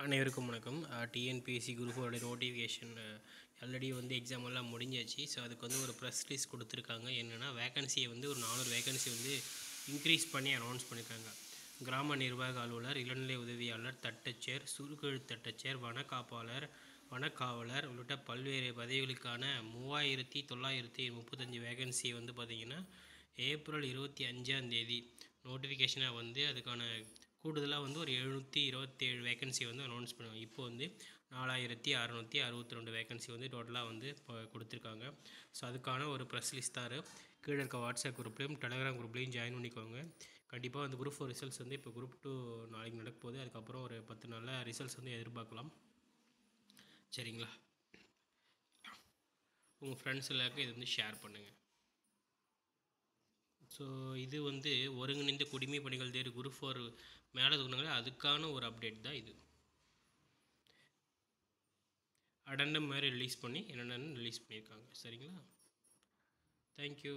அனைவருக்கும் வணக்கம். TNPSC group ஓட நோட்டிஃபிகேஷன் ஆல்ரெடி வந்து எக்ஸாம் எல்லாம் முடிஞ்சாச்சு. ஸோ அதுக்கு வந்து ஒரு ப்ரெஸ் ரிலீஸ் கொடுத்துருக்காங்க. என்னென்னா வேகன்சியை வந்து ஒரு 400 வேகன்சி வந்து இன்க்ரீஸ் பண்ணி அனௌன்ஸ் பண்ணியிருக்காங்க. கிராம நிர்வாக அலுவலர், இளநிலை உதவியாளர், தட்டச்சர், சுருக்கெழுத்து தட்டச்சர், வனக்காப்பாளர், வனக்காவலர் உள்ளிட்ட பல்வேறு பதவிகளுக்கான 3935 வேகன்சி வந்து பார்த்திங்கன்னா ஏப்ரல் 25 நோட்டிஃபிகேஷனை வந்து அதுக்கான கூடுதலாக வந்து ஒரு 727 வேகன்சி வந்து அனௌன்ஸ் பண்ணுவாங்க. இப்போ வந்து 4662 வேகன்சி வந்து டோட்டலாக வந்து இப்போ கொடுத்துருக்காங்க. ஸோ அதுக்கான ஒரு ப்ரெஸ் லிஸ்ட் தான் கீழே இருக்க வாட்ஸ்அப் குரூப்லேயும் டெலகிராம் குரூப்லேயும் ஜாயின் பண்ணிக்கோங்க. கண்டிப்பாக வந்து குரூப் 4 ரிசல்ட்ஸ் வந்து இப்போ குரூப் 2 நாளைக்கு நடக்க போகுது. அதுக்கப்புறம் ஒரு 10 நாளில் ரிசல்ட்ஸ் வந்து எதிர்பார்க்கலாம். சரிங்களா? உங்கள் ஃப்ரெண்ட்ஸ் எல்லாருக்கும் இது வந்து ஷேர் பண்ணுங்கள். ஸோ இது வந்து ஒருங்கிணைந்த குடிமை பணிகள் தேர்வு குரூப் 4 மேலே தூக்குனாங்களே அதுக்கான ஒரு அப்டேட் தான் இது. அடண்டம் மாதிரி ரிலீஸ் பண்ணி என்னென்னு ரிலீஸ் பண்ணியிருக்காங்க. சரிங்களா? தேங்க்யூ.